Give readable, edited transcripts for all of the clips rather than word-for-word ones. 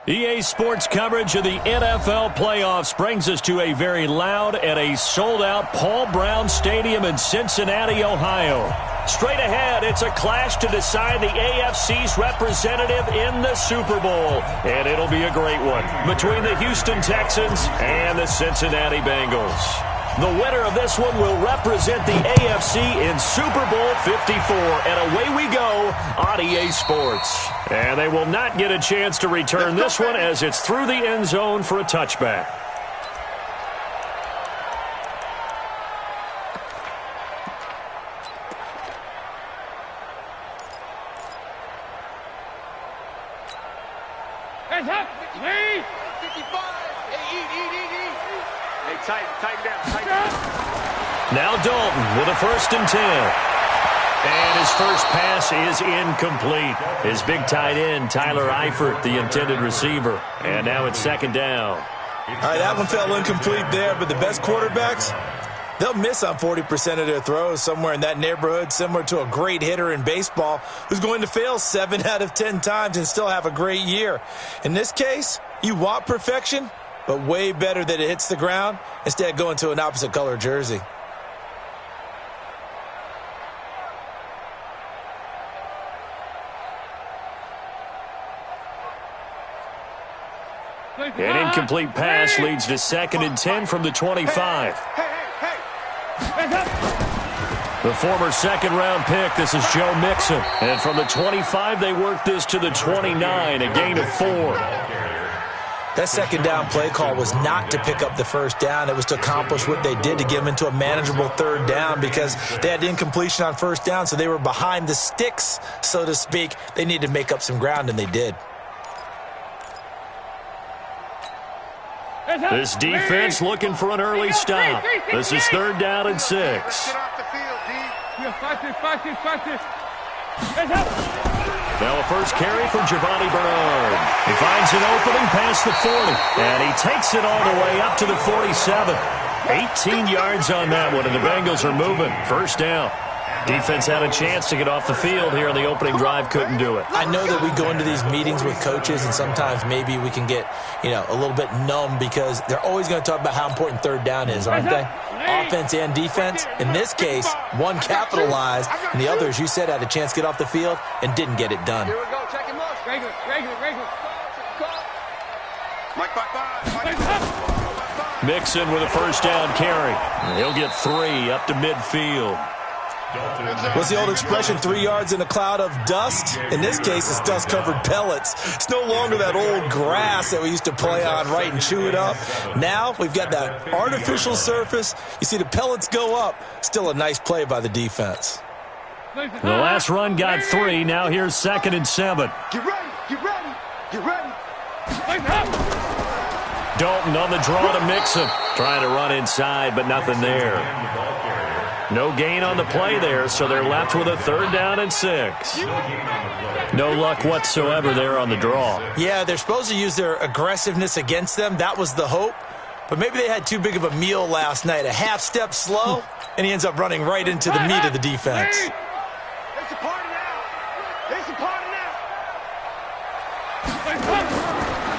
EA Sports coverage of the NFL playoffs brings us to a very loud and a sold-out Paul Brown Stadium in Cincinnati, Ohio. Straight ahead, it's a clash to decide the AFC's representative in the Super Bowl. And it'll be a great one between the Houston Texans and the Cincinnati Bengals. The winner of this one will represent the AFC in Super Bowl 54. And away we go on EA Sports. And they will not get a chance to return this one as it's through the end zone for a touchback. Hands up, lead. 55. Hey, eat. Hey, tighten down. Now Dalton with a 1st and 10. And his first pass is incomplete. His big tight end, Tyler Eifert, the intended receiver. And now it's 2nd down. All right, that one fell incomplete there, but the best quarterbacks, they'll miss on 40% of their throws, somewhere in that neighborhood, similar to a great hitter in baseball who's going to fail 7 out of 10 times and still have a great year. In this case, you want perfection, but way better that it hits the ground instead of going to an opposite color jersey. An incomplete pass leads to 2nd and 10 from the 25. The former 2nd-round pick, this is Joe Mixon. And from the 25, they work this to the 29, a gain of 4. That 2nd down play call was not to pick up the 1st down. It was to accomplish what they did to get them into a manageable 3rd down because they had incompletion on 1st down, so they were behind the sticks, so to speak. They needed to make up some ground, and they did. This defense looking for an early stop. This is 3rd down and 6. Now a first carry for Giovanni Bernard. He finds an opening past the 40, and he takes it all the way up to the 47. 18 yards on that one, and the Bengals are moving. 1st down. Defense had a chance to get off the field here on the opening drive, couldn't do it. I know that we go into these meetings with coaches, and sometimes maybe we can get, a little bit numb because they're always going to talk about how important 3rd down is, aren't they? Offense and defense. In this case, one capitalized, and the other, as you said, had a chance to get off the field and didn't get it done. Here we go. Check him out. Regular. Mixon with a 1st down carry. He'll get 3 up to midfield. What's the old expression, 3 yards in a cloud of dust? In this case, it's dust-covered pellets. It's no longer that old grass that we used to play on, right, and chew it up. Now we've got that artificial surface. You see the pellets go up. Still a nice play by the defense. The last run got 3. Now here's 2nd and 7. Get ready. Dalton on the draw to Mixon. Trying to run inside, but nothing there. No gain on the play there, so they're left with a 3rd down and 6. No luck whatsoever there on the draw. Yeah, they're supposed to use their aggressiveness against them. That was the hope. But maybe they had too big of a meal last night. A half step slow, and he ends up running right into the meat of the defense. It's a party now.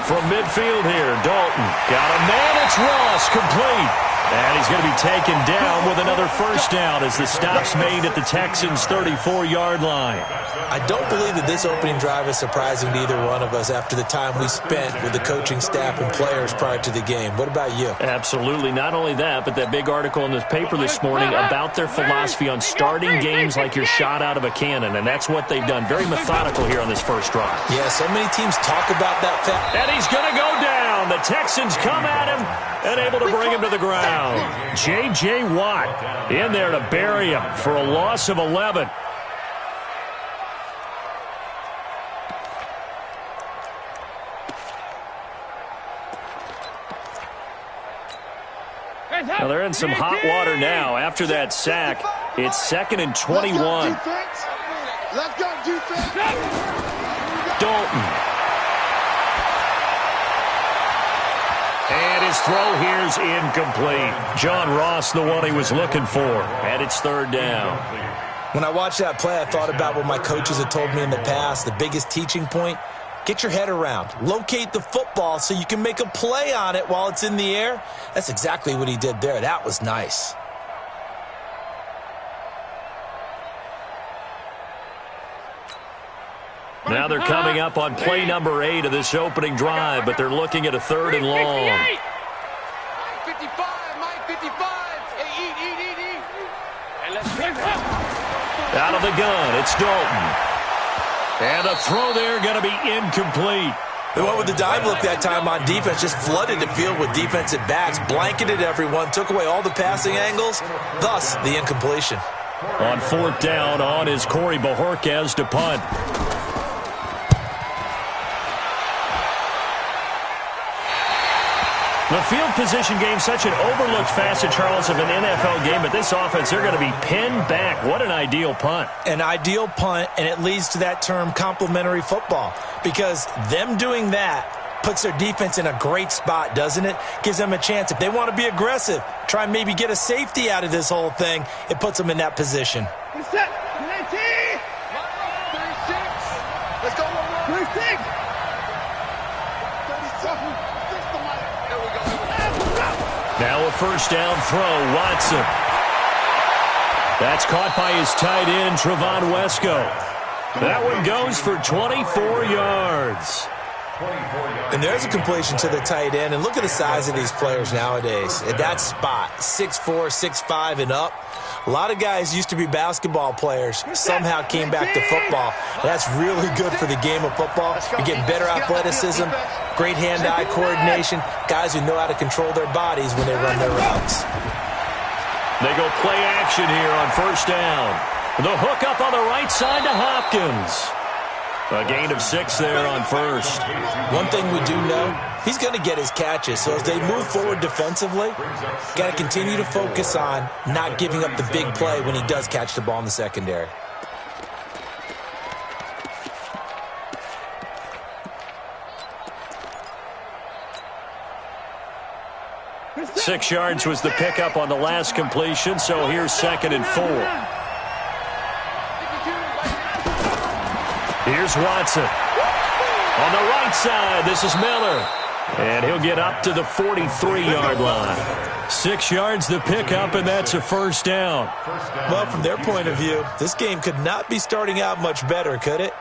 From midfield here, Dalton got a man. It's Ross, complete. And he's going to be taken down with another 1st down as the stop's made at the Texans' 34-yard line. I don't believe that this opening drive is surprising to either one of us after the time we spent with the coaching staff and players prior to the game. What about you? Absolutely. Not only that, but that big article in this paper this morning about their philosophy on starting games like you're shot out of a cannon, and that's what they've done. Very methodical here on this first drive. Yeah, so many teams talk about that fact. And he's going to go down. The Texans come at him and able to bring him to the ground. J.J. Watt in there to bury him for a loss of 11. Now they're in some hot water now. After that sack, it's 2nd and 21. Let's go, defense. Dalton. And his throw here's incomplete. John Ross, the one he was looking for. And it's 3rd down. When I watched that play, I thought about what my coaches had told me in the past. The biggest teaching point, get your head around, locate the football so you can make a play on it while it's in the air. That's exactly what he did there. That was nice. Now they're coming up on play number 8 of this opening drive, but they're looking at a 3rd and long. 55, Mike 55. Hey, eat. And let's out of the gun, it's Dalton. And the throw there going to be incomplete. They went with the dive look that time on defense, just flooded the field with defensive backs, blanketed everyone, took away all the passing angles, thus the incompletion. On 4th down, on is Corey Bojorquez to punt. The field position game, such an overlooked facet, Charles, of an NFL game, but this offense, they're going to be pinned back. What an ideal punt. An ideal punt, and it leads to that term complementary football, because them doing that puts their defense in a great spot, doesn't it? Gives them a chance. If they want to be aggressive, try and maybe get a safety out of this whole thing, it puts them in that position. Let's go. 36. Now a 1st down throw, Watson. That's caught by his tight end, Trevon Wesco. That one goes for 24 yards. And there's a completion to the tight end. And look at the size of these players nowadays. At that spot, 6'4", 6'5", and up. A lot of guys used to be basketball players, somehow came back to football. That's really good for the game of football. You're getting better athleticism, great hand-eye coordination, guys who know how to control their bodies when they run their routes. They go play action here on 1st down. The hook up on the right side to Hopkins. A gain of 6 there on 1st. One thing we do know, he's going to get his catches. So as they move forward defensively, got to continue to focus on not giving up the big play when he does catch the ball in the secondary. Six yards was the pickup on the last completion, so here's 2nd and 4. Here's Watson. On the right side, this is Miller. And he'll get up to the 43-yard line. 6 yards the pickup, and that's a 1st down. Well, from their point of view, this game could not be starting out much better, could it?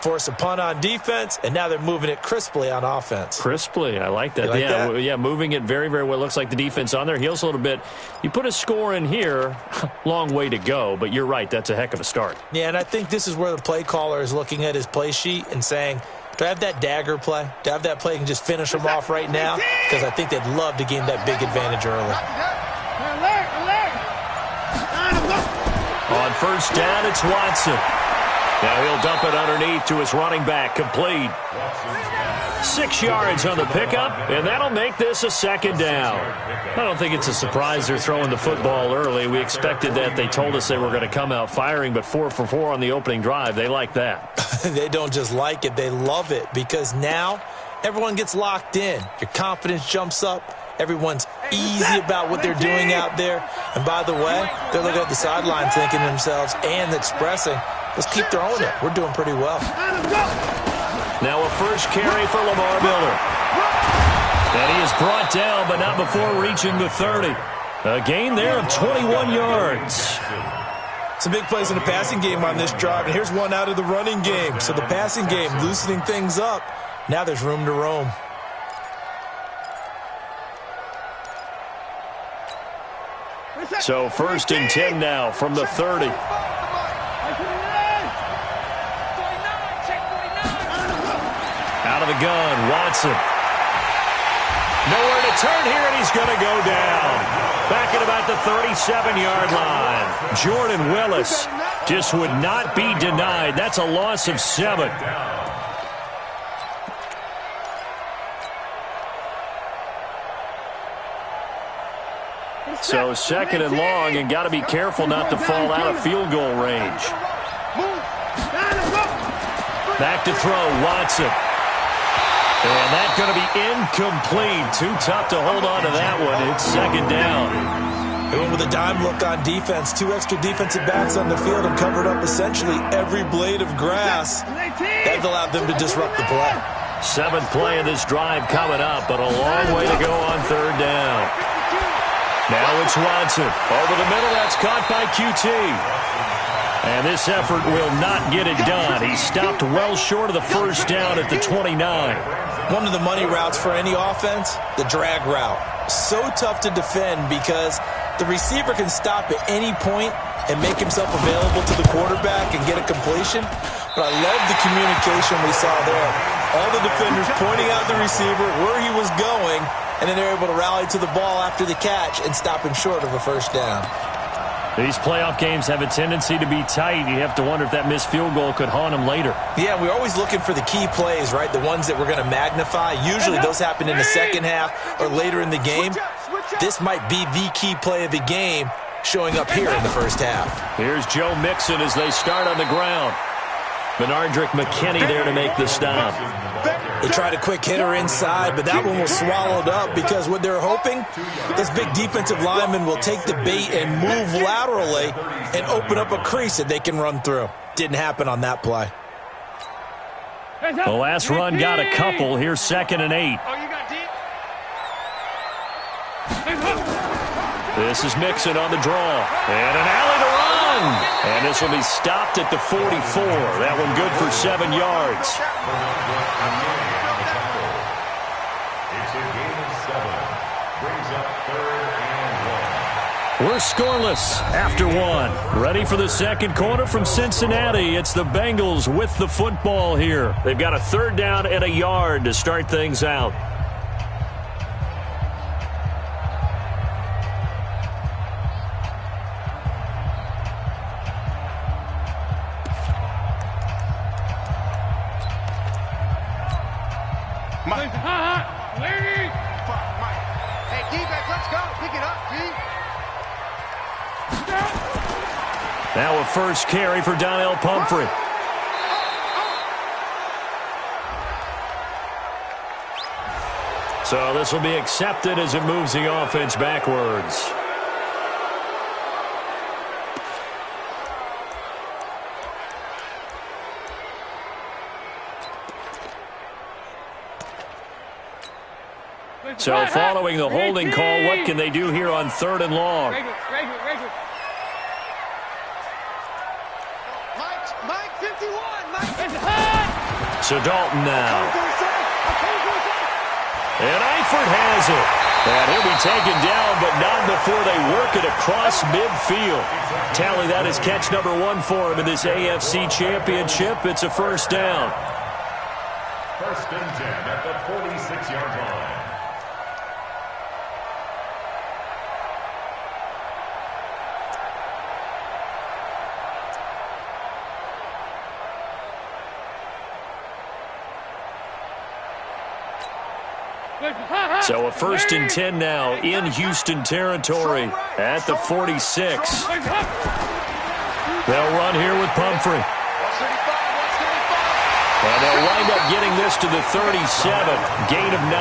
Force a punt on defense, and now they're moving it crisply on offense. Crisply, I like that. Yeah, moving it very, very well. Looks like the defense on their heels a little bit. You put a score in here, long way to go, but you're right, that's a heck of a start. Yeah, and I think this is where the play caller is looking at his play sheet and saying, do I have that dagger play? Do I have that play and just finish them off right now? Because I think they'd love to gain that big advantage early. On 1st down, it's Watson. Now he'll dump it underneath to his running back, complete. 6 yards on the pickup, and that'll make this a 2nd down. I don't think it's a surprise they're throwing the football early. We expected that. They told us they were going to come out firing, but 4 for 4 on the opening drive. They like that. They don't just like it, they love it, because now everyone gets locked in. Your confidence jumps up. Everyone's easy about what they're doing out there. And by the way, they're looking at the sideline thinking to themselves and expressing, let's keep throwing it. We're doing pretty well. Now a first carry for Lamar Miller. And he is brought down, but not before reaching the 30. A gain there of 21 yards. Some big plays in the passing game on this drive, and here's one out of the running game. So the passing game loosening things up. Now there's room to roam. So 1st and 10 now from the 30. Out of the gun, Watson. Nowhere to turn here, and he's going to go down. Back at about the 37-yard line. Jordan Willis just would not be denied. That's a loss of 7. So 2nd and long, and got to be careful not to fall out of field goal range. Back to throw, Watson. And that's going to be incomplete. Too tough to hold on to that one. It's 2nd down. They went with a dime look on defense. 2 extra defensive backs on the field and covered up essentially every blade of grass. That allowed them to disrupt the play. 7th play of this drive coming up, but a long way to go on 3rd down. Now it's Watson. Over the middle, that's caught by QT. And this effort will not get it done. He stopped well short of the 1st down at the 29. One of the money routes for any offense, the drag route. So tough to defend because the receiver can stop at any point and make himself available to the quarterback and get a completion. But I love the communication we saw there. All the defenders pointing out the receiver, where he was going, and then they're able to rally to the ball after the catch and stop him short of a 1st down. These playoff games have a tendency to be tight. You have to wonder if that missed field goal could haunt him later. Yeah, we're always looking for the key plays, right? The ones that we're going to magnify. Usually those happen in the 2nd half or later in the game. This might be the key play of the game showing up here in the 1st half. Here's Joe Mixon as they start on the ground. Benardrick McKinney there to make the stop. They tried a quick hitter inside, but that one was swallowed up because what they're hoping, this big defensive lineman will take the bait and move laterally and open up a crease that they can run through. Didn't happen on that play. The last run got a couple. Here's 2nd and 8. This is Mixon on the draw. And an alley to run. And this will be stopped at the 44. That one good for 7 yards. It's a gain of 7. Brings up 3rd and 1. We're scoreless after 1. Ready for the 2nd quarter from Cincinnati. It's the Bengals with the football here. They've got a 3rd down and a yard to start things out. Now a 1st carry for Donnell Pumphrey. So this will be accepted as it moves the offense backwards. So following the holding call, what can they do here on 3rd and long? So Dalton now. And Eifert has it. And he'll be taken down, but not before they work it across midfield. Tally that is catch number 1 for him in this AFC Championship. It's a 1st down. 1st and 10 at the 46-yard line. So a 1st and 10 now in Houston territory at the 46. They'll run here with Pumphrey. And they'll wind up getting this to the 37, gain of 9.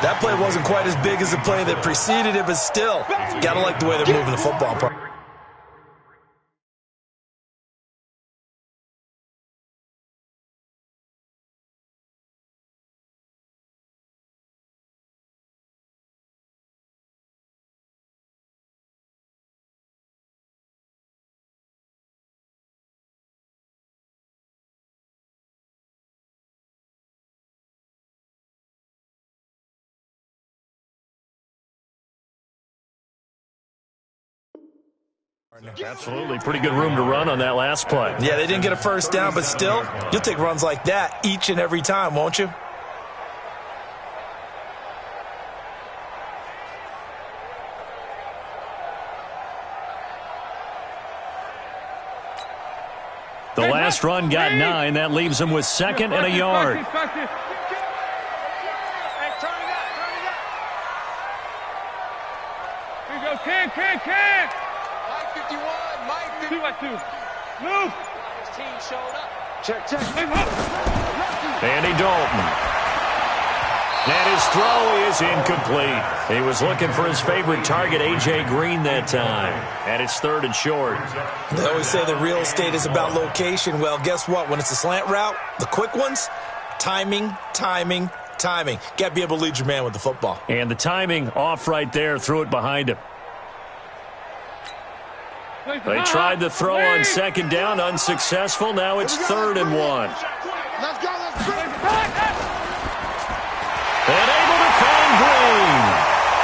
That play wasn't quite as big as the play that preceded it, but still, gotta like the way they're moving the football. Absolutely. Pretty good room to run on that last play. Yeah, they didn't get a 1st down, but still, you'll take runs like that each and every time, won't you? The last run got 9. That leaves them with 2nd and a yard. Hey, turn it up. Here you go, Ken. Mike 51, Mike 52. Move. His team showed up. Check. Andy Dalton. And his throw is incomplete. He was looking for his favorite target, A.J. Green, that time. And it's 3rd and short. They always say that real estate is about location. Well, guess what? When it's a slant route, the quick ones, timing. Got to be able to lead your man with the football. And the timing off right there. Threw it behind him. They tried the throw on 2nd down. Unsuccessful. Now it's 3rd and 1. Let's go. And able to find Green.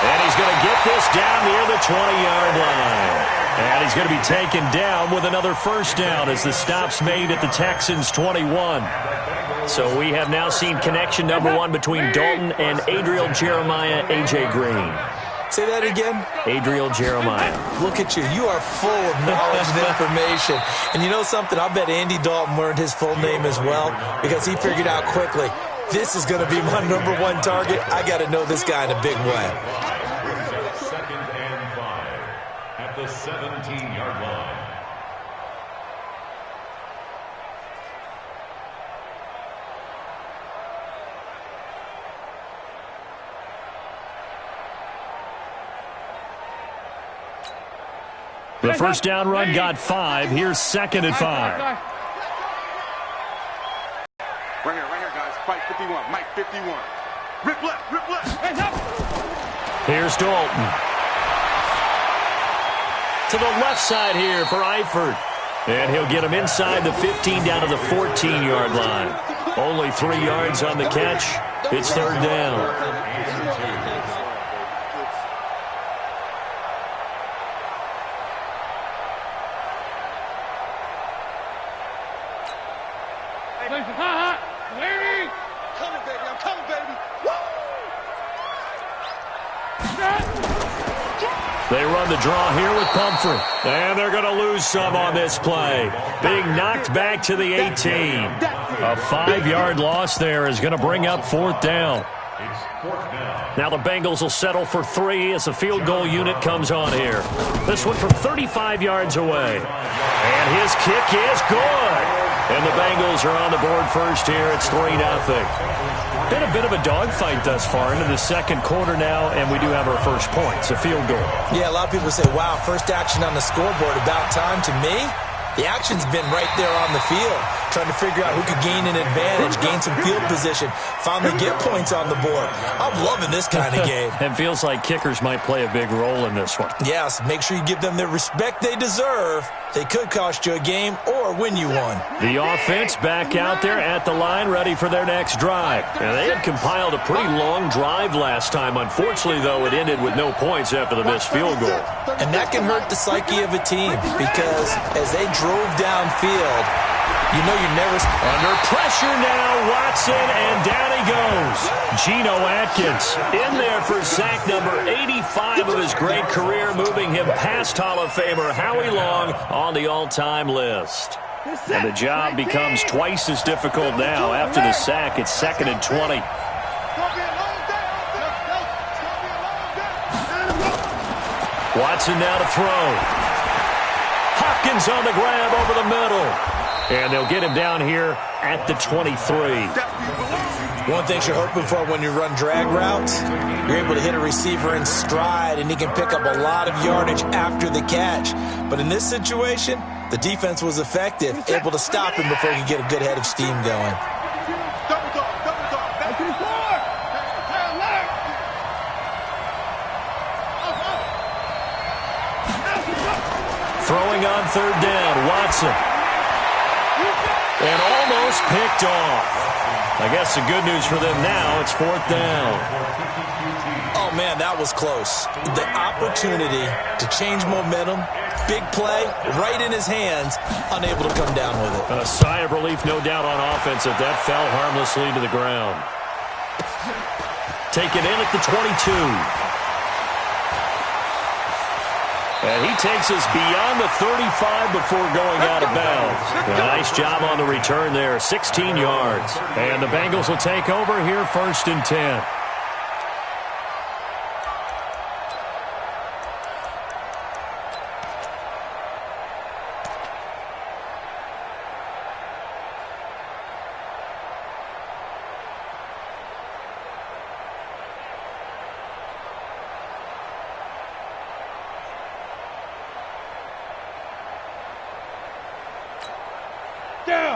And he's going to get this down near the 20-yard line. And he's going to be taken down with another 1st down as the stop's made at the Texans' 21. So we have now seen connection number 1 between Dalton and Adriel Jeremiah, A.J. Green. Say that again. Adriel Jeremiah. Look at you. You are full of knowledge and information. And you know something? I bet Andy Dalton learned his full name as well because he figured out quickly, this is going to be my number 1 target. I got to know this guy in a big way. 2nd and 5 at the 17-yard line. The 1st down run got 5. Here's 2nd and 5. Right here, guys. Fight 51. Mike 51. Rip left. Hands up. Here's Dalton. To the left side here for Eifert. And he'll get him inside the 15 down to the 14-yard line. Only 3 yards on the catch. It's 3rd down. They run the draw here with Pumphrey. And they're going to lose some on this play. Being knocked back to the 18. A 5-yard loss there is going to bring up 4th down. Now the Bengals will settle for 3 as the field goal unit comes on here. This one from 35 yards away. And his kick is good. And the Bengals are on the board first here. It's 3-0. Been a bit of a dogfight thus far into the 2nd quarter now, and we do have our first points, a field goal. Yeah, a lot of people say, wow, first action on the scoreboard, about time. To me, the action's been right there on the field, trying to figure out who could gain an advantage, gain some field position, finally get points on the board. I'm loving this kind of game. It feels like kickers might play a big role in this one. Yes, make sure you give them the respect they deserve. They could cost you a game or win you one. The offense back out there at the line, ready for their next drive. And they had compiled a pretty long drive last time. Unfortunately, though, it ended with no points after the missed field goal. And that can hurt the psyche of a team because as they drove downfield, you know you're never... Under pressure now, Watson, and down he goes. Geno Atkins in there for sack number 85 of his great career, moving him past Hall of Famer Howie Long on the all-time list. And the job becomes twice as difficult now. After the sack, it's 2nd and 20. Watson now to throw. Hopkins on the grab over the middle. And they'll get him down here at the 23. One thing you're hoping for when you run drag routes, you're able to hit a receiver in stride, and he can pick up a lot of yardage after the catch. But in this situation, the defense was effective, able to stop him before he could get a good head of steam going. Throwing on 3rd down, Watson. And almost picked off. I guess the good news for them now, it's 4th down. Oh, man, that was close. The opportunity to change momentum, big play, right in his hands, unable to come down with it. A sigh of relief, no doubt, on offense that fell harmlessly to the ground. Taken in at the 22. And he takes us beyond the 35 before going out of bounds. A nice job on the return there, 16 yards. And the Bengals will take over here, 1st and 10.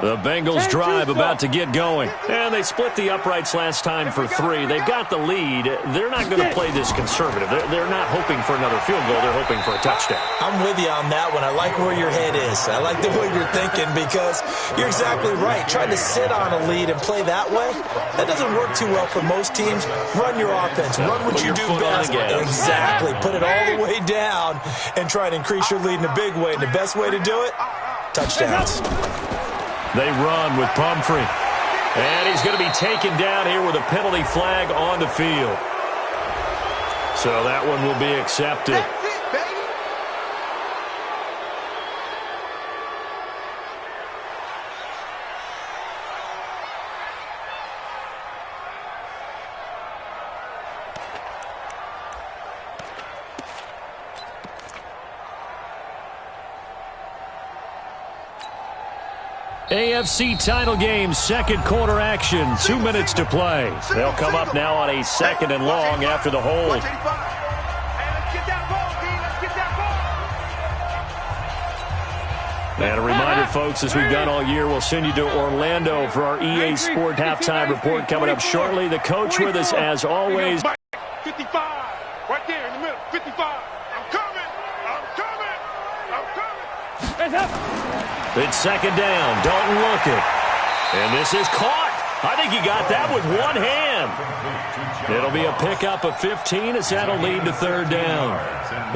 The Bengals drive about to get going. And they split the uprights last time for 3. They've got the lead. They're not going to play this conservative. They're not hoping for another field goal. They're hoping for a touchdown. I'm with you on that one. I like where your head is. I like the way you're thinking because you're exactly right. Trying to sit on a lead and play that way, that doesn't work too well for most teams. Run your offense. Run what you do best. Exactly. Put it all the way down and try to increase your lead in a big way. And the best way to do it, touchdowns. They run with Pumphrey. And he's going to be taken down here with a penalty flag on the field. So that one will be accepted. AFC title game, second quarter action, 2 minutes to play. They'll come up now on a 2nd and long after the hold. And a reminder, folks, as we've done all year, we'll send you to Orlando for our EA Sport halftime report coming up shortly. The coach with us, as always. 55, right there in the middle, 55. I'm coming, I'm coming, I'm coming. Hands up. It's 2nd down. Dalton look it. And this is caught. I think he got that with one hand. It'll be a pickup of 15 as that'll lead to 3rd down.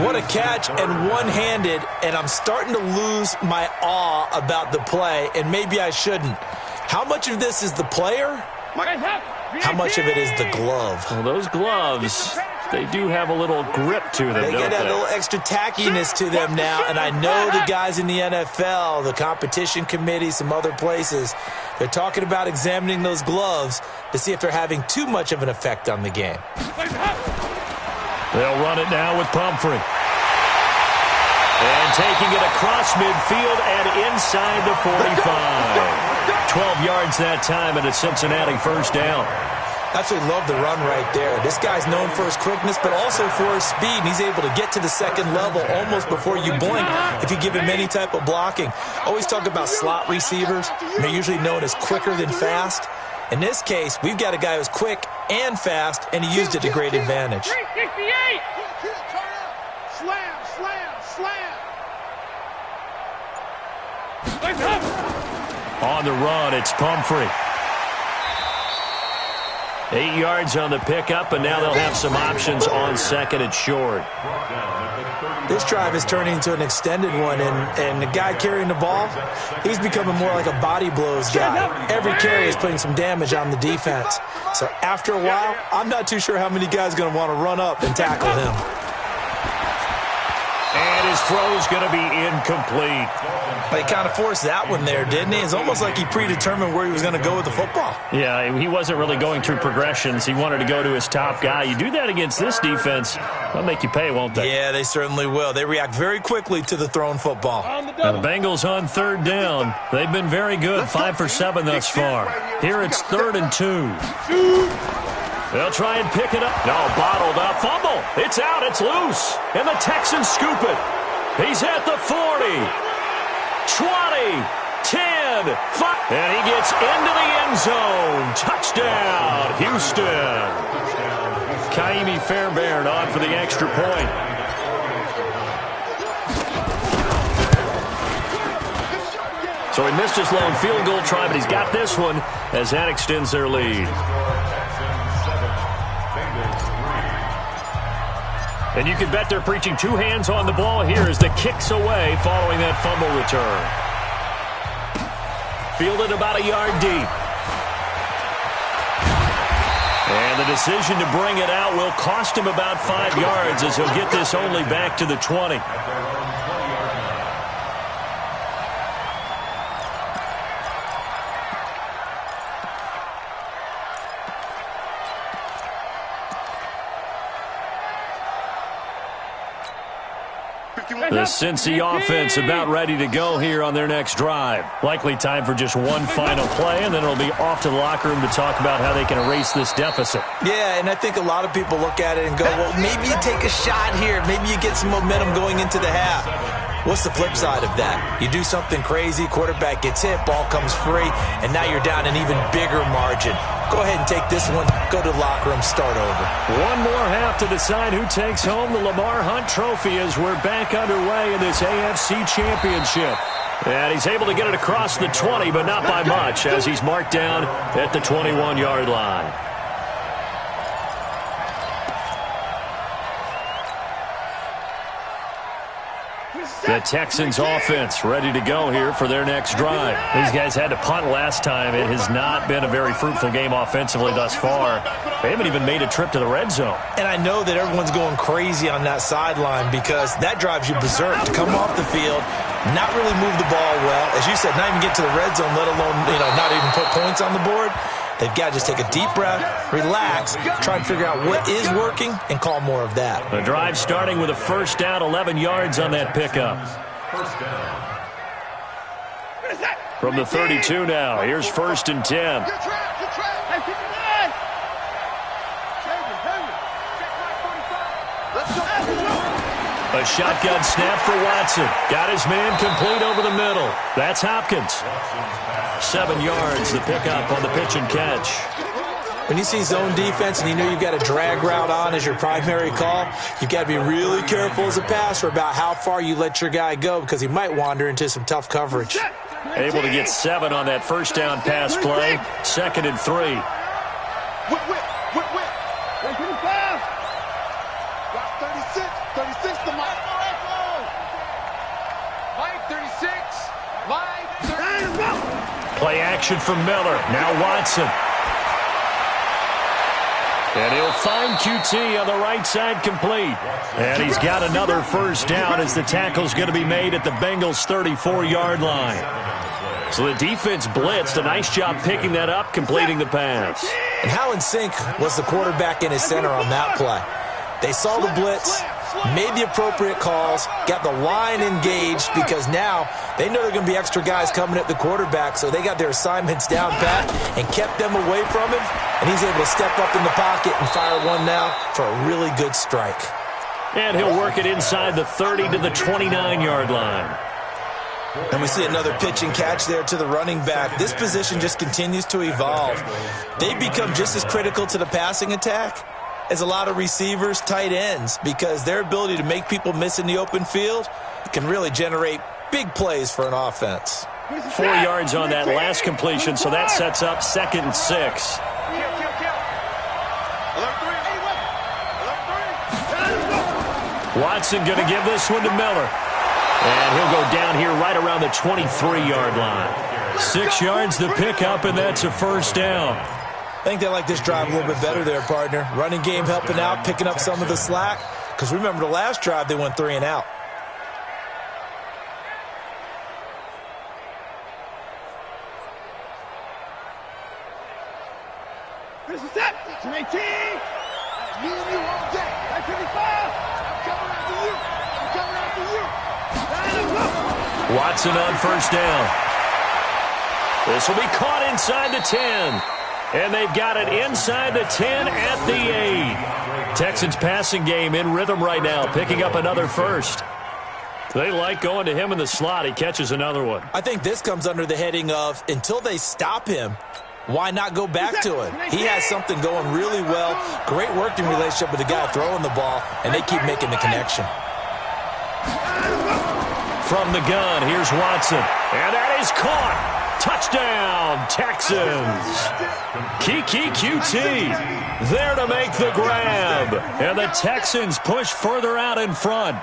What a catch and one-handed, and I'm starting to lose my awe about the play, and maybe I shouldn't. How much of this is the player? How much of it is the glove? Well, those gloves, they do have a little grip to them, They don't get a they? little extra tackiness to them now, and I know the guys in the NFL, the competition committee, some other places, they're talking about examining those gloves to see if they're having too much of an effect on the game. They'll run it now with Pumphrey. And taking it across midfield and inside the 45. 12 yards that time and a Cincinnati 1st down. Absolutely love the run right there. This guy's known for his quickness, but also for his speed. And he's able to get to the 2nd level almost before you blink if you give him any type of blocking. Always talk about slot receivers. They're usually known as quicker than fast. In this case, we've got a guy who's quick and fast, and he used it to great advantage. 368. Slam, slam, slam. On the run, it's Pumphrey. 8 yards on the pickup, and now they'll have some options on 2nd and short. This drive is turning into an extended one, and the guy carrying the ball, he's becoming more like a body blows guy. Every carry is putting some damage on the defense. So after a while, I'm not too sure how many guys are going to want to run up and tackle him. And his throw's going to be incomplete. But he kind of forced that one there, didn't he? It's almost like he predetermined where he was going to go with the football. Yeah, he wasn't really going through progressions. He wanted to go to his top guy. You do that against this defense, they'll make you pay, won't they? Yeah, they certainly will. They react very quickly to the thrown football. Now the Bengals on 3rd down. They've been very good, 5 for 7 thus far. Here it's 3rd and 2. They'll try and pick it up. No, bottled up. Fumble. It's out. It's loose. And the Texans scoop it. He's at the 40. 20. 10. 5. And he gets into the end zone. Touchdown, Houston. Kaimi Fairbairn on for the extra point. So he missed his lone field goal try, but he's got this one as that extends their lead. And you can bet they're preaching 2 hands on the ball here as the kick's away following that fumble return. Fielded about a yard deep. And the decision to bring it out will cost him about 5 yards as he'll get this only back to the 20. The Cincy offense about ready to go here on their next drive. Likely time for just one final play, and then it'll be off to the locker room to talk about how they can erase this deficit. Yeah, and I think a lot of people look at it and go, well, maybe you take a shot here. Maybe you get some momentum going into the half. What's the flip side of that? You do something crazy, quarterback gets hit, ball comes free, and now you're down an even bigger margin. Go ahead and take this one, go to the locker room, start over. One more half to decide who takes home the Lamar Hunt Trophy as we're back underway in this AFC Championship. And he's able to get it across the 20, but not by much, as he's marked down at the 21-yard line. The Texans offense ready to go here for their next drive. These guys had to punt last time. It has not been a very fruitful game offensively thus far. They haven't even made a trip to the red zone. And I know that everyone's going crazy on that sideline because that drives you berserk to come off the field, not really move the ball well. As you said, not even get to the red zone, let alone, not even put points on the board. They've got to just take a deep breath, relax, try and figure out what is working, and call more of that. The drive starting with a first down, 11 yards on that pickup. First down. From the 32 now, here's 1st and 10. A shotgun snap for Watson. Got his man complete over the middle. That's Hopkins. 7 yards, the pickup on the pitch and catch. When you see zone defense and you know you've got a drag route on as your primary call, you've got to be really careful as a passer about how far you let your guy go because he might wander into some tough coverage. Able to get 7 on that first down pass play. 2nd and 3. Got 36 to Mike. Mike, 36. Mike, 36. Play action from Miller. Now Watson. And he'll find QT on the right side complete. And he's got another first down as the tackle's going to be made at the Bengals' 34-yard line. So the defense blitzed. A nice job picking that up, completing the pass. And how in sync was the quarterback in his center on that play? They saw the blitz, made the appropriate calls, got the line engaged because now they know there are going to be extra guys coming at the quarterback, so they got their assignments down pat and kept them away from him, and he's able to step up in the pocket and fire one now for a really good strike. And he'll work it inside the 30 to the 29-yard line. And we see another pitch and catch there to the running back. This position just continues to evolve. They become just as critical to the passing attack as a lot of receivers, tight ends, because their ability to make people miss in the open field can really generate big plays for an offense. 4 yards on that last completion, so that sets up 2nd and 6. Watson going to give this one to Miller. And he'll go down here right around the 23-yard line. 6 yards the pickup, and that's a first down. I think they like this drive a little bit better there, partner. Running game helping out, picking up some of the slack. Because remember, the last drive, they went 3 and out. This is it. 18. Me and you all day. 55. I'm coming after you. I'm coming after you. Watson on first down. This will be caught inside the 10. And they've got it inside the 10 at the 8. Texans passing game in rhythm right now, picking up another first. They like going to him in the slot. He catches another one. I think this comes under the heading of until they stop him, why not go back to him? He has something going really well. Great working relationship with the guy throwing the ball, and they keep making the connection. From the gun, here's Watson. And that is caught. Touchdown, Texans. Kiki QT there to make the grab. And the Texans push further out in front.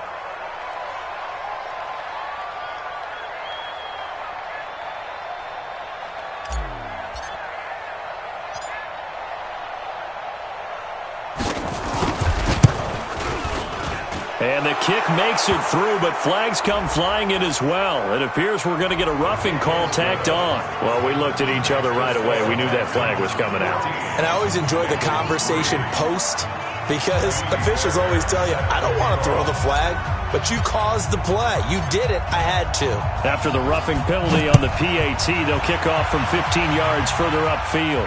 And the kick makes it through, but flags come flying in as well. It appears we're going to get a roughing call tacked on. Well, we looked at each other right away. We knew that flag was coming out. And I always enjoy the conversation post because officials always tell you, I don't want to throw the flag, but you caused the play. You did it. I had to. After the roughing penalty on the PAT, they'll kick off from 15 yards further upfield.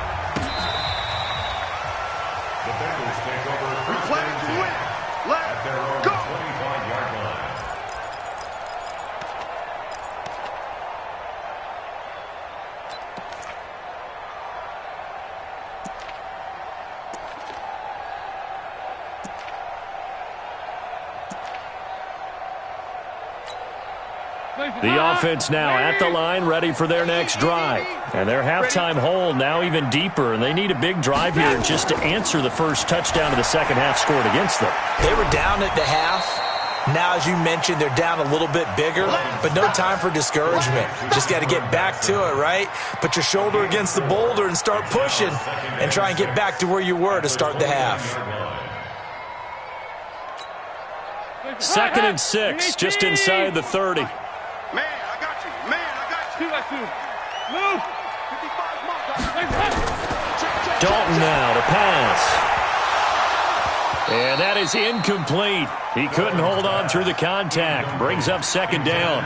The Bengals take over first and 10 at their own 25-yard line. The offense now at the line, ready for their next drive. And their halftime hole now even deeper, and they need a big drive here just to answer the first touchdown of the second half scored against them. They were down at the half. Now, as you mentioned, they're down a little bit bigger, but no time for discouragement. Just got to get back to it, right? Put your shoulder against the boulder and start pushing and try and get back to where you were to start the half. 2nd and 6, just inside the 30. Man, I got you. Man, I got you. Move. 55 Dalton now to pass. And that is incomplete. He couldn't hold on through the contact. Brings up 2nd down.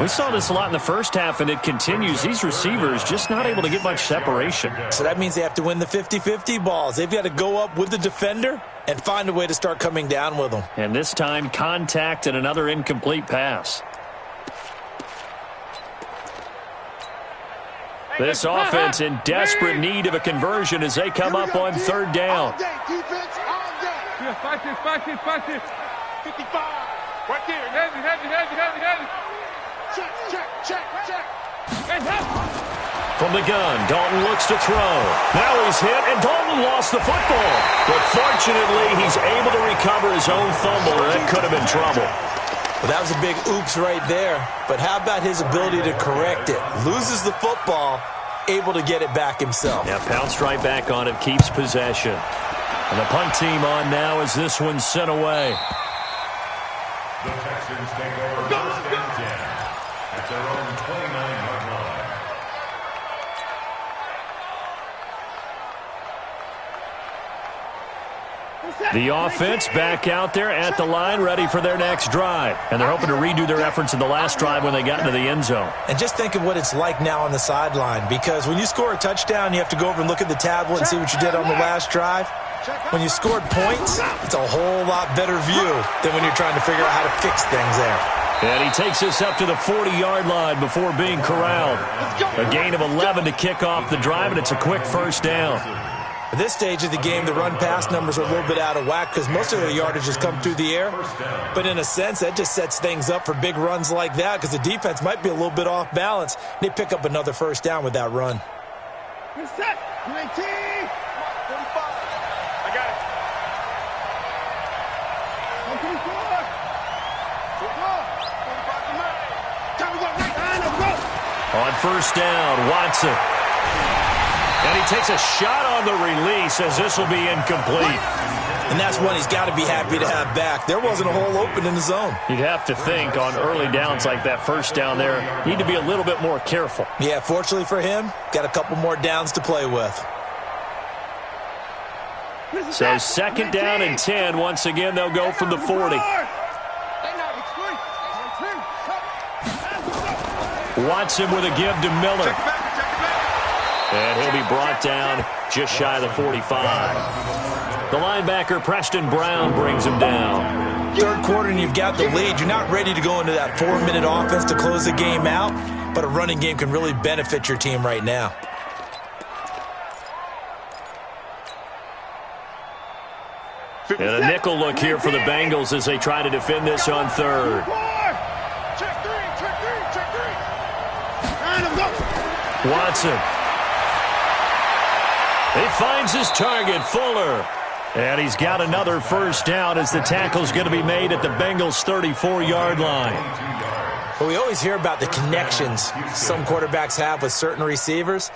We saw this a lot in the first half, and it continues. These receivers just not able to get much separation. So that means they have to win the 50-50 balls. They've got to go up with the defender and find a way to start coming down with them. And this time, contact and another incomplete pass. This offense in desperate need of a conversion as they come up on 3rd down. All day, defense, all day. 55. Right there. Heavy. Check. From the gun, Dalton looks to throw. Now he's hit, and Dalton lost the football. But fortunately, he's able to recover his own fumble, and that could have been trouble. Well, that was a big oops right there. But how about his ability to correct it? Loses the football, able to get it back himself. Yeah, pounced right back on it, keeps possession. And the punt team on now as this one's sent away. The Texans take over 1st and 10 at their own 29-yard line. The offense back out there at the line, ready for their next drive. And they're hoping to redo their efforts in the last drive when they got into the end zone. And just think of what it's like now on the sideline, because when you score a touchdown, you have to go over and look at the tablet and see what you did on the last drive. When you scored points, it's a whole lot better view than when you're trying to figure out how to fix things there. And he takes us up to the 40-yard line before being corralled. A gain of 11 to kick off the drive, and it's a quick 1st down. At this stage of the game, the run-pass numbers are a little bit out of whack because most of their yardage has come through the air. But in a sense, that just sets things up for big runs like that because the defense might be a little bit off balance. They pick up another 1st down with that run. Good set. 19. 45. I got it. 45. On 1st down, Watson. And he takes a shot on the release as this will be incomplete. And that's one he's got to be happy to have back. There wasn't a hole open in the zone. You'd have to think on early downs like that 1st down there, need to be a little bit more careful. Yeah, fortunately for him, got a couple more downs to play with. So 2nd down and 10. Once again, they'll go from the 40. Watson with a give to Miller. And he'll be brought down just shy of the 45. The linebacker, Preston Brown, brings him down. 3rd quarter and you've got the lead. You're not ready to go into that 4-minute offense to close the game out, but a running game can really benefit your team right now. And a nickel look here for the Bengals as they try to defend this on 3rd. Check three. Watson. He finds his target, Fuller. And he's got another 1st down as the tackle's going to be made at the Bengals' 34-yard line. Well, we always hear about the connections some quarterbacks have with certain receivers.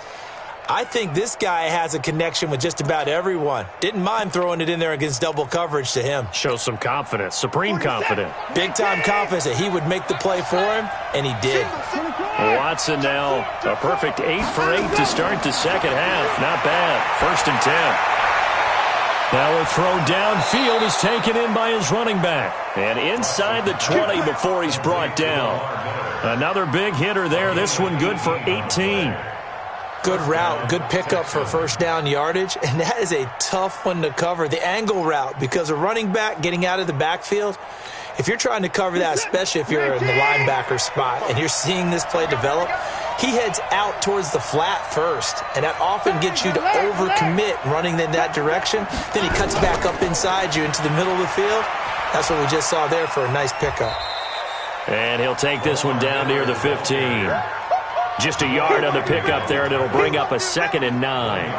I think this guy has a connection with just about everyone. Didn't mind throwing it in there against double coverage to him. Shows some confidence, supreme confidence. Big-time confidence that he would make the play for him, and he did. Watson now, a perfect 8 for 8 to start the second half. Not bad. 1st and 10. Now a throw downfield is taken in by his running back. And inside the 20 before he's brought down. Another big hitter there. This one good for 18. Good route, good pickup for 1st down yardage, and that is a tough one to cover, the angle route, because a running back getting out of the backfield, if you're trying to cover that, especially if you're in the linebacker spot and you're seeing this play develop, he heads out towards the flat first, and that often gets you to overcommit running in that direction. Then he cuts back up inside you into the middle of the field. That's what we just saw there for a nice pickup. And he'll take this one down near the 15. Just a yard on the pickup there, and it'll bring up a 2nd and 9.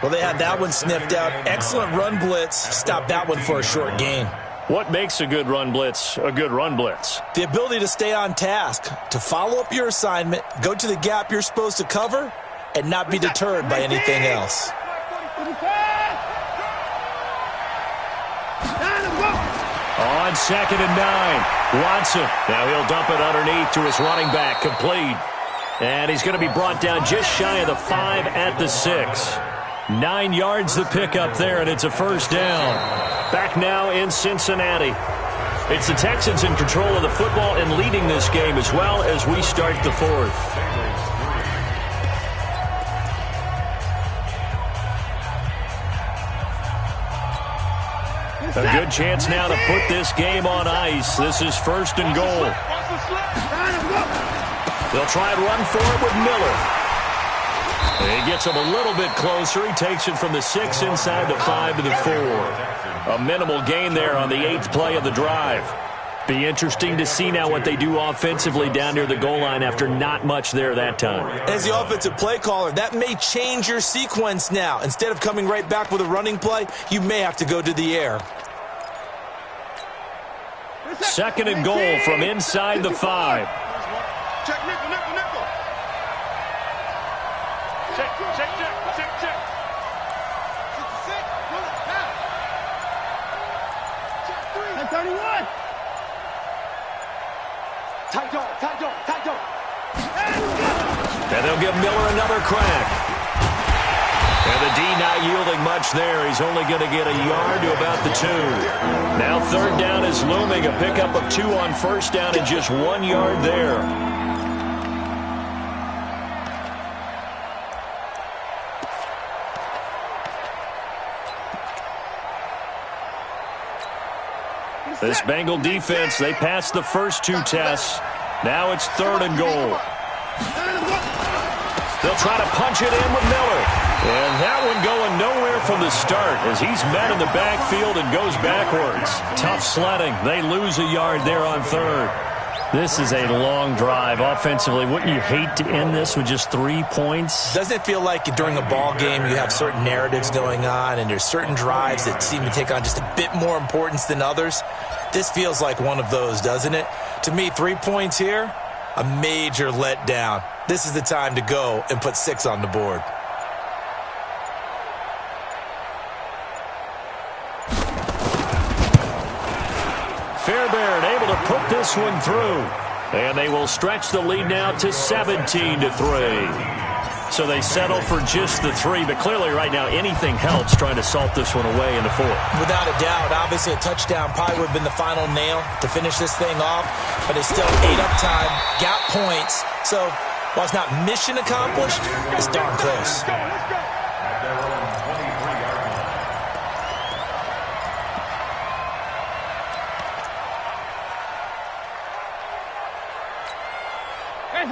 Well, they had that one sniffed out. Excellent run blitz. Stop that one for a short gain. What makes a good run blitz a good run blitz? The ability to stay on task, to follow up your assignment, go to the gap you're supposed to cover, and not be deterred by anything else. On 2nd and 9, Watson. Now he'll dump it underneath to his running back, complete. And he's going to be brought down just shy of the 5 at the 6. 9 yards the pickup there, and it's a first down. Back now in Cincinnati. It's the Texans in control of the football and leading this game as well as we start the 4th. A good chance now to put this game on ice. This is 1st and goal. They'll try and run for it with Miller. He gets him a little bit closer. He takes it from the 6 inside the 5 to the 4. A minimal gain there on the 8th play of the drive. Be interesting to see now what they do offensively down near the goal line after not much there that time. As the offensive play caller, that may change your sequence now. Instead of coming right back with a running play, you may have to go to the air. 2nd and goal from inside the 5. Check, nickel, nickel, nickel. Check, check, check, check, check. 66, pull it, now. Check 3. 31. Tight dog, tight dog, tight dog. And they'll give Miller another crack. And the D not yielding much there. He's only going to get a yard to about the 2. Now 3rd down is looming. A pickup of 2 on 1st down and just 1 yard there. This Bengal defense, they passed the first 2 tests. Now it's 3rd and goal. They'll try to punch it in with Miller. And that one going nowhere from the start as he's met in the backfield and goes backwards. Tough sledding. They lose a yard there on 3rd. This is a long drive offensively. Wouldn't you hate to end this with just 3 points? Doesn't it feel like during a ball game you have certain narratives going on and there's certain drives that seem to take on just a bit more importance than others? This feels like one of those, doesn't it? To me, 3 points here, a major letdown. This is the time to go and put 6 on the board. Fairbairn able to put this one through. And they will stretch the lead now to 17-3. So they settle for just the 3, but clearly right now anything helps trying to salt this one away in the 4th. Without a doubt, obviously a touchdown probably would have been the final nail to finish this thing off, but it's still 8 up time, got points. So while it's not mission accomplished, it's darn close.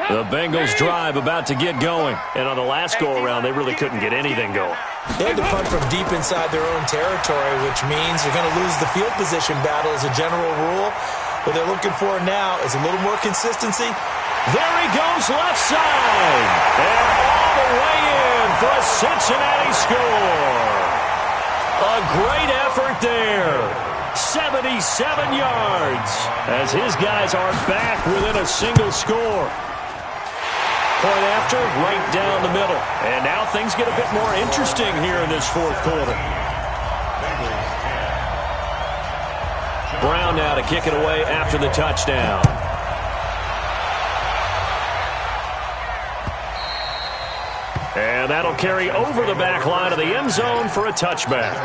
The Bengals drive about to get going. And on the last go-around, they really couldn't get anything going. They had to punt from deep inside their own territory, which means you're going to lose the field position battle as a general rule. What they're looking for now is a little more consistency. There he goes left side. And all the way in for a Cincinnati score. A great effort there. 77 yards as his guys are back within a single score. Point after, right down the middle. And now things get a bit more interesting here in this 4th quarter. Brown now to kick it away after the touchdown. And that'll carry over the back line of the end zone for a touchback.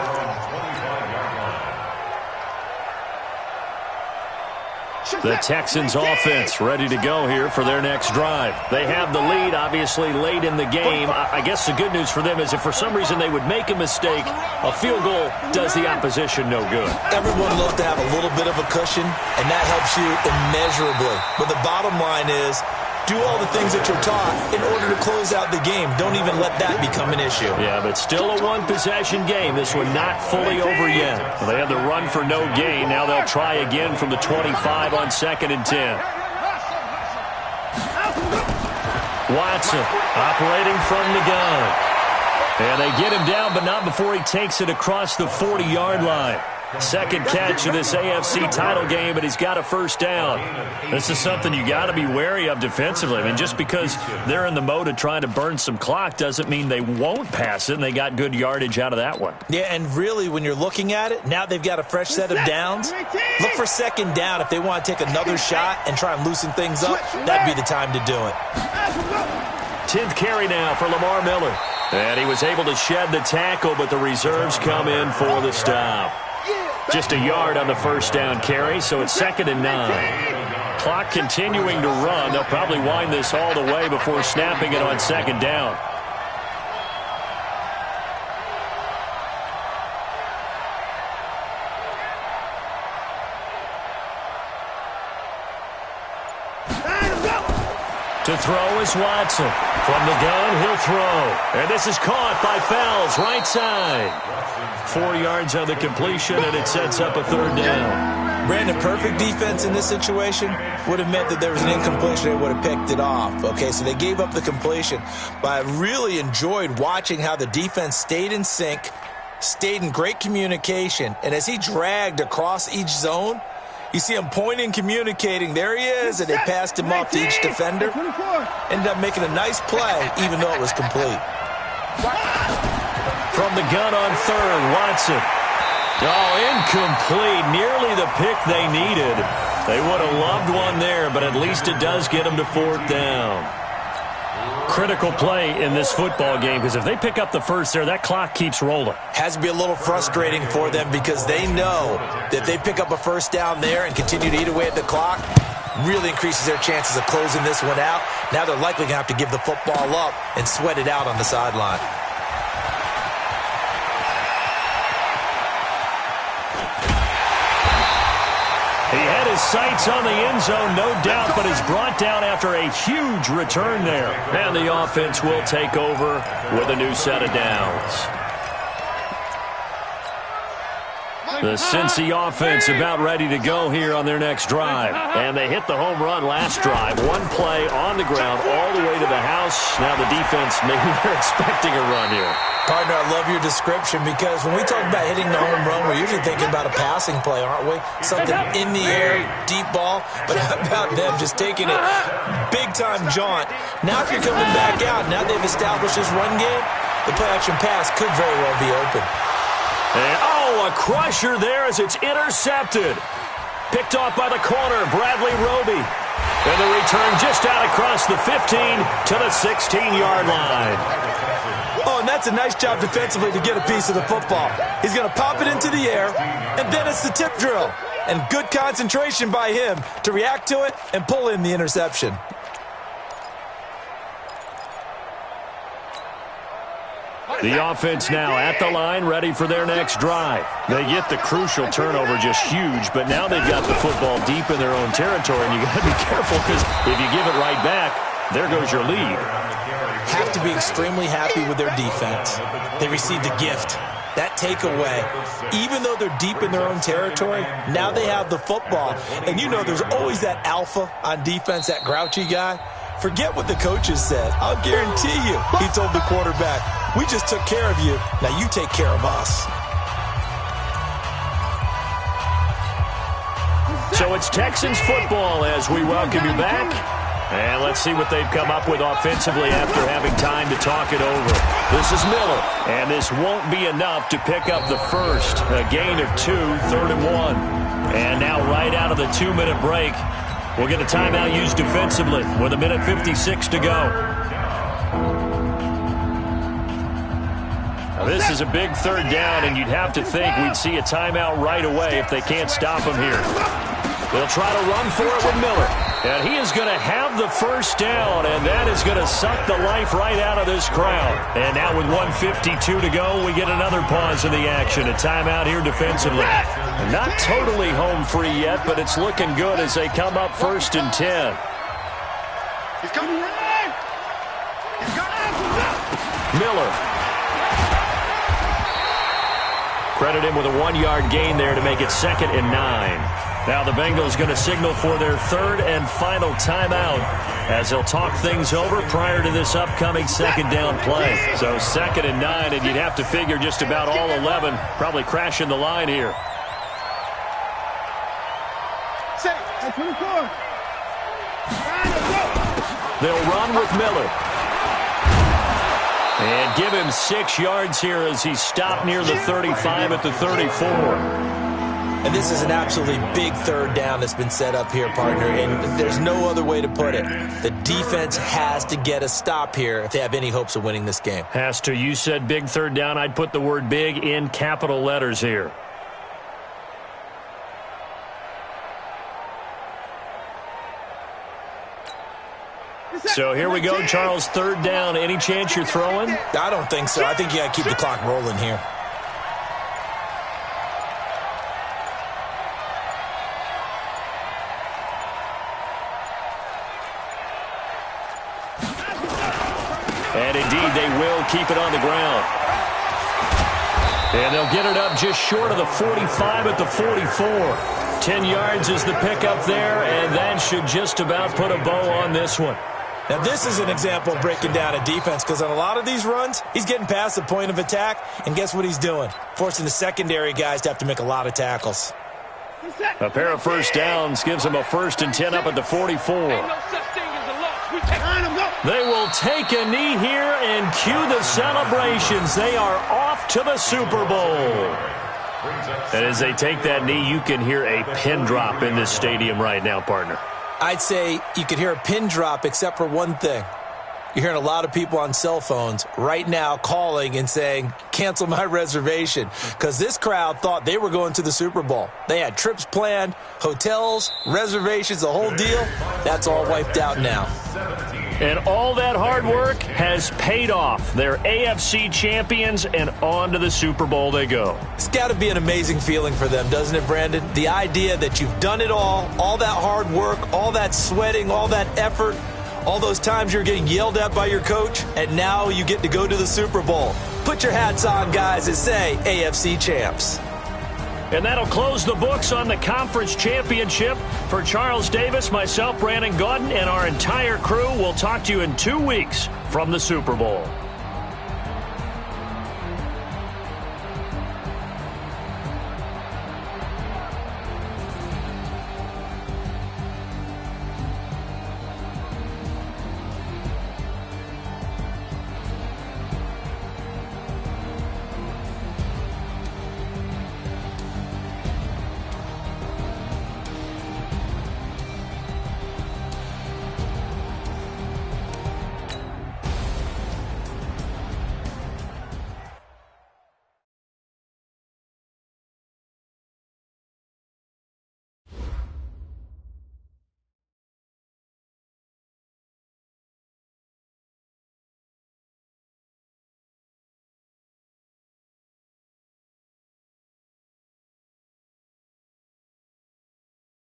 The Texans offense ready to go here for their next drive. They have the lead, obviously, late in the game. I guess the good news for them is if for some reason they would make a mistake, a field goal does the opposition no good. Everyone loves to have a little bit of a cushion, and that helps you immeasurably. But the bottom line is, Do all the things that you're taught in order to close out the game. Don't even let that become an issue. Yeah, but still a one-possession game. This one not fully over yet. Well, they had the run for no gain. Now they'll try again from the 25 on 2nd and 10. Watson operating from the gun. And they get him down, but not before he takes it across the 40-yard line. Second catch of this AFC title game, and he's got a first down. This is something you got to be wary of defensively. I mean, just because they're in the mode of trying to burn some clock doesn't mean they won't pass it, and they got good yardage out of that one. Yeah, and really, when you're looking at it, now they've got a fresh set of downs. Look for second down if they want to take another shot and try and loosen things up. That'd be the time to do it. 10th carry now for Lamar Miller. And he was able to shed the tackle, but the reserves come in for the stop. Just a yard on the first down carry, so it's 2nd and 9. Clock continuing to run. They'll probably wind this all the way before snapping it on 2nd down. To throw is Watson. From the gun, he'll throw. And this is caught by Fells, right side. 4 yards on the completion, and it sets up a 3rd down. Brandon, perfect defense in this situation would have meant that there was an incompletion. They would have picked it off. Okay, so they gave up the completion. But I really enjoyed watching how the defense stayed in sync, stayed in great communication, and as he dragged across each zone, you see him pointing, communicating. There he is, and they passed him off to each defender. Ended up making a nice play, even though it was complete. From the gun on 3rd, Watson. Oh, incomplete. Nearly the pick they needed. They would have loved one there, but at least it does get them to 4th down. Critical play in this football game, because if they pick up the first there, that clock keeps rolling. Has to be a little frustrating for them because they know that if they pick up a first down there and continue to eat away at the clock, really increases their chances of closing this one out. Now they're likely going to have to give the football up and sweat it out on the sideline. He had his sights on the end zone, no doubt, but is brought down after a huge return there. And the offense will take over with a new set of downs. The Cincy offense about ready to go here on their next drive. And they hit the home run last drive. One play on the ground all the way to the house. Now the defense, maybe they're expecting a run here. Partner, I love your description because when we talk about hitting the home run, we're usually thinking about a passing play, aren't we? Something in the air, deep ball. But how about them just taking it big-time jaunt? Now if you're coming back out, now they've established this run game, the play-action pass could very well be open. And, a crusher there as it's intercepted. Picked off by the corner, Bradley Roby. And the return just out across the 15 to the 16-yard line. Oh, and that's a nice job defensively to get a piece of the football. He's going to pop it into the air, and then it's the tip drill. And good concentration by him to react to it and pull in the interception. The offense now at the line, ready for their next drive. They get the crucial turnover, just huge, but now they've got the football deep in their own territory, and you got to be careful because if you give it right back, there goes your lead. Have to be extremely happy with their defense. They received a gift. That takeaway, even though they're deep in their own territory, now they have the football. And you know there's always that alpha on defense, that grouchy guy. Forget what the coaches said. I'll guarantee you, he told the quarterback, we just took care of you. Now you take care of us. So it's Texans football as we welcome you back. And let's see what they've come up with offensively after having time to talk it over. This is Miller, and this won't be enough to pick up the first. A gain of 2, 3rd and 1. And now right out of the 2-minute break, we'll get a timeout used defensively with 1:56 to go. Now this is a big 3rd down, and you'd have to think we'd see a timeout right away if they can't stop him here. They'll try to run for it with Miller. And he is going to have the first down, and that is going to suck the life right out of this crowd. And now with 1:52 to go, we get another pause in the action. A timeout here defensively. Not totally home free yet, but it's looking good as they come up 1st and 10. He's coming. He's coming. Miller. Credit him with a 1-yard gain there to make it 2nd and 9. Now the Bengals going to signal for their 3rd and final timeout as they'll talk things over prior to this upcoming 2nd down play. So 2nd and 9, and you'd have to figure just about all 11 probably crashing the line here. They'll run with Miller. And give him 6 yards here as he stopped near the 35 at the 34. And this is an absolutely big 3rd down that's been set up here, partner, and there's no other way to put it. The defense has to get a stop here if they have any hopes of winning this game. Has to. You said big 3rd down. I'd put the word big in capital letters here. So here we go, Charles, 3rd down. Any chance you're throwing? I don't think so. I think you got to keep the clock rolling here. And indeed, they will keep it on the ground. And they'll get it up just short of the 45 at the 44. 10 yards is the pickup there, and that should just about put a bow on this one. Now, this is an example of breaking down a defense because on a lot of these runs, he's getting past the point of attack, and guess what he's doing? Forcing the secondary guys to have to make a lot of tackles. A pair of first downs gives them a 1st and 10 up at the 44. They will take a knee here and cue the celebrations. They are off to the Super Bowl. And as they take that knee, you can hear a pin drop in this stadium right now, partner. I'd say you could hear a pin drop except for one thing. You're hearing a lot of people on cell phones right now calling and saying, cancel my reservation, because this crowd thought they were going to the Super Bowl. They had trips planned, hotels, reservations, the whole deal. That's all wiped out now. And all that hard work has paid off. They're AFC champions, and on to the Super Bowl they go. It's got to be an amazing feeling for them, doesn't it, Brandon? The idea that you've done it all that hard work, all that sweating, all that effort, all those times you're getting yelled at by your coach, and now you get to go to the Super Bowl. Put your hats on, guys, and say AFC champs. And that'll close the books on the conference championship. For Charles Davis, myself, Brandon Gaudin, and our entire crew, we'll talk to you in 2 weeks from the Super Bowl.